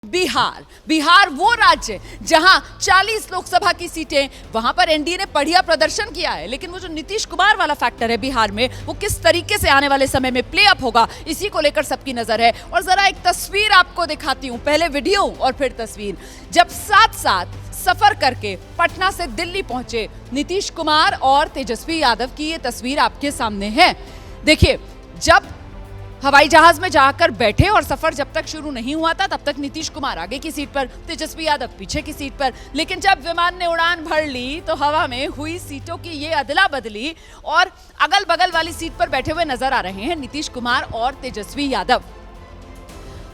बिहार बिहार वो राज्य जहां 40 लोकसभा की सीटें, वहां पर एनडीए ने बढ़िया प्रदर्शन किया है, लेकिन वो जो नीतीश कुमार वाला फैक्टर है बिहार में, वो किस तरीके से आने वाले समय में प्ले अप होगा, इसी को लेकर सबकी नजर है। और जरा एक तस्वीर आपको दिखाती हूं, पहले वीडियो और फिर तस्वीर। जब साथ साथ सफर करके पटना से दिल्ली पहुंचे नीतीश कुमार और तेजस्वी यादव की ये तस्वीर आपके सामने है। देखिए, जब हवाई जहाज में जाकर बैठे और सफर जब तक शुरू नहीं हुआ था, तब तक नीतीश कुमार आगे की सीट पर, तेजस्वी यादव पीछे की सीट पर। लेकिन जब विमान ने उड़ान भर ली तो हवा में हुई सीटों की ये अदला बदली और अगल बगल वाली सीट पर बैठे हुए नजर आ रहे हैं नीतीश कुमार और तेजस्वी यादव।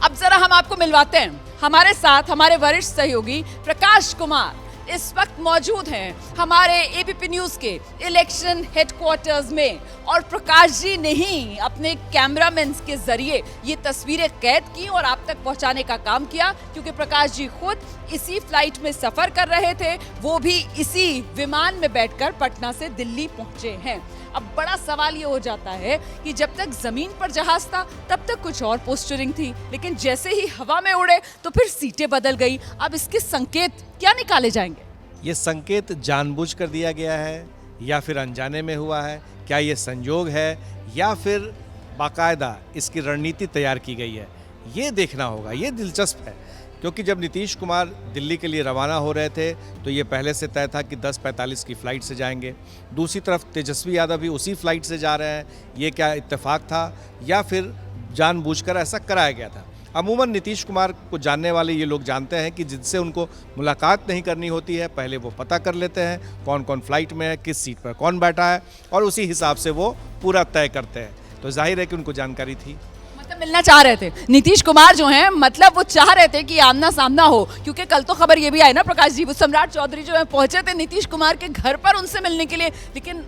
अब जरा हम आपको मिलवाते हैं, हमारे साथ हमारे वरिष्ठ सहयोगी प्रकाश कुमार इस वक्त मौजूद हैं हमारे एबीपी न्यूज के इलेक्शन हेडक्वार्टर्स में, और प्रकाश जी ने ही अपने कैमरामैन के जरिए ये तस्वीरें कैद की और आप तक पहुंचाने का काम किया, क्योंकि प्रकाश जी खुद इसी फ्लाइट में सफर कर रहे थे, वो भी इसी विमान में बैठकर पटना से दिल्ली पहुंचे हैं। अब बड़ा सवाल ये हो जाता है कि जब तक जमीन पर जहाज था तब तक कुछ और पोस्टरिंग थी, लेकिन जैसे ही हवा में उड़े तो फिर सीटें बदल गई। अब इसके संकेत क्या निकाले जाएंगे? ये संकेत जानबूझकर दिया गया है या फिर अनजाने में हुआ है? क्या ये संयोग है या फिर बाकायदा इसकी रणनीति तैयार की गई है? ये देखना होगा। ये दिलचस्प है, क्योंकि जब नीतीश कुमार दिल्ली के लिए रवाना हो रहे थे तो ये पहले से तय था कि 10:45 की फ़्लाइट से जाएंगे। दूसरी तरफ तेजस्वी यादव भी उसी फ्लाइट से जा रहे हैं। ये क्या इत्तेफाक था या फिर जानबूझकर ऐसा कराया गया था? अमूमन नीतीश कुमार को जानने वाले ये लोग जानते हैं कि जिनसे उनको मुलाकात नहीं करनी होती है, पहले वो पता कर लेते हैं कौन कौन फ्लाइट में है, किस सीट पर कौन बैठा है, और उसी हिसाब से वो पूरा तय करते हैं। तो जाहिर है कि उनको जानकारी थी। मतलब मिलना चाह रहे थे नीतीश कुमार जो हैं, मतलब वो चाह रहे थे कि आमना सामना हो, क्योंकि कल तो खबर ये भी आई ना प्रकाश जी, वो सम्राट चौधरी जो है पहुंचे थे नीतीश कुमार के घर पर उनसे मिलने के लिए, लेकिन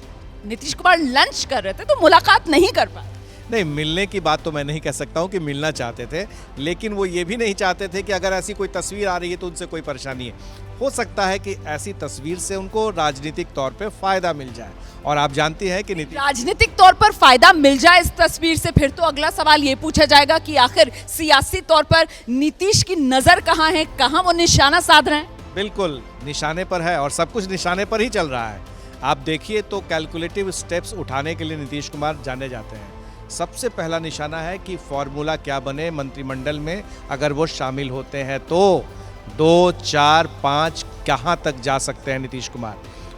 नीतीश कुमार लंच कर रहे थे तो मुलाकात नहीं कर पाए। नहीं, मिलने की बात तो मैं नहीं कह सकता हूँ कि मिलना चाहते थे, लेकिन वो ये भी नहीं चाहते थे कि अगर ऐसी कोई तस्वीर आ रही है तो उनसे कोई परेशानी है। हो सकता है कि ऐसी तस्वीर से उनको राजनीतिक तौर पे फायदा मिल जाए, और आप जानती हैं कि राजनीतिक तौर पर फायदा मिल जाए इस तस्वीर से, फिर तो अगला सवाल ये पूछा जाएगा कि आखिर सियासी तौर पर नीतीश की नजर कहाँ है, कहाँ वो निशाना साध रहे हैं? बिल्कुल निशाने पर है, और सब कुछ निशाने पर ही चल रहा है। आप देखिए तो कैलकुलेटिव स्टेप्स उठाने के लिए नीतीश कुमार जाने जाते हैं। सबसे पहला निशाना है कि फॉर्मूला क्या बने मंत्रिमंडल में, अगर वो शामिल होते हैं तो 2, 4, 5 कहाँ तक जा सकते हैं नीतीश कुमार।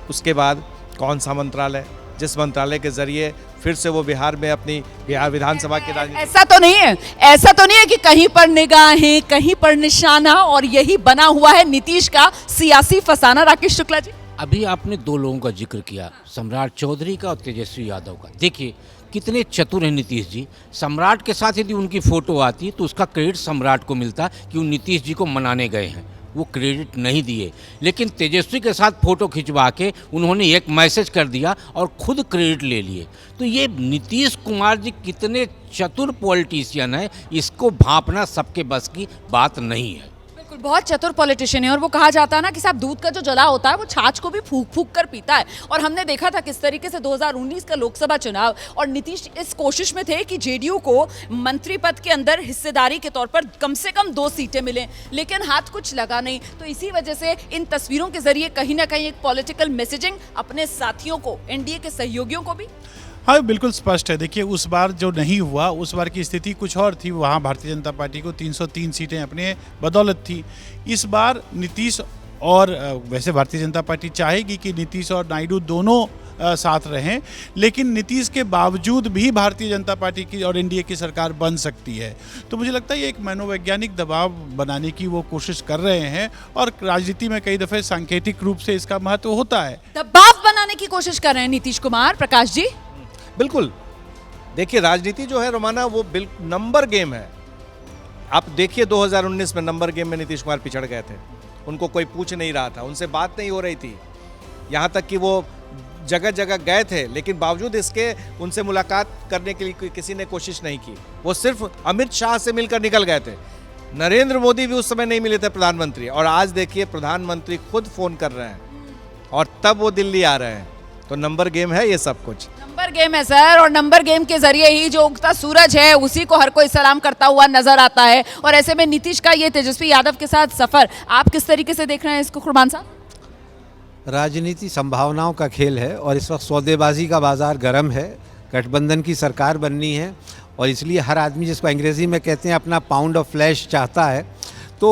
उसके बाद कौन सा मंत्रालय, जिस मंत्रालय के जरिए फिर से वो बिहार में अपनी बिहार विधानसभा की राजनीति। ऐसा तो नहीं है कि कहीं पर निगाहें कहीं पर निशाना, और यही बना हुआ है नीतीश का सियासी फसाना। राकेश शुक्ला जी, अभी आपने दो लोगों का जिक्र किया, सम्राट चौधरी का और तेजस्वी यादव का। देखिए कितने चतुर हैं नीतीश जी। सम्राट के साथ यदि उनकी फोटो आती तो उसका क्रेडिट सम्राट को मिलता कि वो नीतीश जी को मनाने गए हैं, वो क्रेडिट नहीं दिए। लेकिन तेजस्वी के साथ फोटो खिंचवा के उन्होंने एक मैसेज कर दिया और खुद क्रेडिट ले लिए। तो ये नीतीश कुमार जी कितने चतुर पॉलिटिशियन है, इसको भांपना सबके बस की बात नहीं है। बिल्कुल, बहुत चतुर पॉलिटिशियन है, और वो कहा जाता है ना कि साहब दूध का जो जला होता है वो छाछ को भी फूंक फूंक कर पीता है। और हमने देखा था किस तरीके से 2019 का लोकसभा चुनाव, और नीतीश इस कोशिश में थे कि जेडीयू को मंत्री पद के अंदर हिस्सेदारी के तौर पर कम से कम 2 सीटें मिलें, लेकिन हाथ कुछ लगा नहीं। तो इसी वजह से इन तस्वीरों के जरिए कहीं ना कहीं एक पॉलिटिकल मैसेजिंग अपने साथियों को, एनडीए के सहयोगियों को भी। हाँ, बिल्कुल स्पष्ट है। देखिए, उस बार जो नहीं हुआ, उस बार की स्थिति कुछ और थी। वहाँ भारतीय जनता पार्टी को 303 सीटें अपने बदौलत थी। इस बार नीतीश और वैसे भारतीय जनता पार्टी चाहेगी कि नीतीश और नायडू दोनों साथ रहें, लेकिन नीतीश के बावजूद भी भारतीय जनता पार्टी की और एनडीए की सरकार बन सकती है। तो मुझे लगता है ये एक मनोवैज्ञानिक दबाव बनाने की वो कोशिश कर रहे हैं, और राजनीति में कई दफ़े सांकेतिक रूप से इसका महत्व होता है। दबाव बनाने की कोशिश कर रहे हैं नीतीश कुमार। प्रकाश जी, बिल्कुल, देखिए राजनीति जो है रोमाना, वो नंबर गेम है। आप देखिए 2019 में नंबर गेम में नीतीश कुमार पिछड़ गए थे, उनको कोई पूछ नहीं रहा था, उनसे बात नहीं हो रही थी, यहाँ तक कि वो जगह जगह गए थे, लेकिन बावजूद इसके उनसे मुलाकात करने के लिए किसी ने कोशिश नहीं की। वो सिर्फ अमित शाह से मिलकर निकल गए थे। नरेंद्र मोदी भी उस समय नहीं मिले थे प्रधानमंत्री, और आज देखिए प्रधानमंत्री खुद फोन कर रहे हैं और तब वो दिल्ली आ रहे हैं। तो नंबर गेम है ये सब कुछ। नंबर गेम है सर, और नंबर गेम के जरिए ही जो उगता सूरज है उसी को हर कोई सलाम करता हुआ नजर आता है। और ऐसे में नीतीश का ये तेजस्वी यादव के साथ सफर आप किस तरीके से देख रहे हैं इसको, कुर्बान साहब? राजनीति संभावनाओं का खेल है और इस वक्त सौदेबाजी का बाजार गर्म है। गठबंधन की सरकार बननी है और इसलिए हर आदमी, जिसको अंग्रेजी में कहते हैं, अपना पाउंड ऑफ फ्लैश चाहता है। तो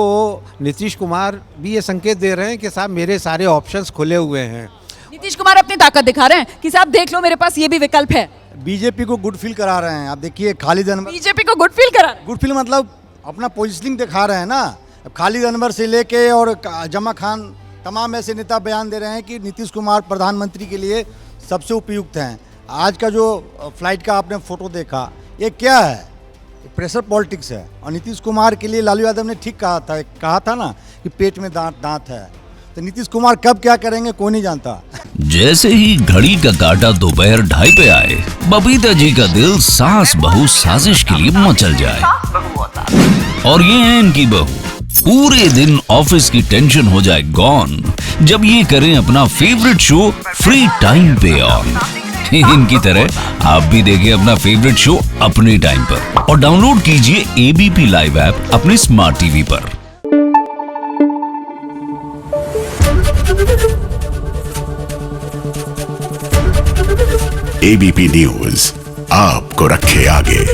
नीतीश कुमार भी ये संकेत दे रहे हैं कि साहब मेरे सारे ऑप्शंस खुले हुए हैं। नीतीश कुमार अपनी ताकत दिखा रहे हैं कि साहब देख लो मेरे पास ये भी विकल्प है। बीजेपी को गुड फील करा रहे हैं। आप देखिए खालिद अनवर, बीजेपी को गुड फील करा, गुड फील मतलब अपना पोजिशनिंग दिखा रहे हैं ना। अब खालिद अनवर से लेके और जमा खान, तमाम ऐसे नेता बयान दे रहे हैं कि नीतीश कुमार प्रधानमंत्री के लिए सबसे उपयुक्त हैं। आज का जो फ्लाइट का आपने फोटो देखा, ये क्या है? प्रेशर पॉलिटिक्स है। और नीतीश कुमार के लिए लालू यादव ने ठीक कहा था ना कि पेट में दांत है। तो नीतीश कुमार कब क्या करेंगे कोई नहीं जानता। जैसे ही घड़ी का काटा दोपहर 2:30 पे आए, बबीता जी का दिल सास बहू साजिश के लिए मचल जाए। और ये है इनकी बहू, पूरे दिन ऑफिस की टेंशन हो जाए गॉन जब ये करें अपना फेवरेट शो फ्री टाइम पे ऑन। इनकी तरह आप भी देखिए अपना फेवरेट शो अपने टाइम पर और डाउनलोड कीजिए एबीपी लाइव ऐप अपने स्मार्ट टीवी पर। एबीपी न्यूज आपको रखे आगे।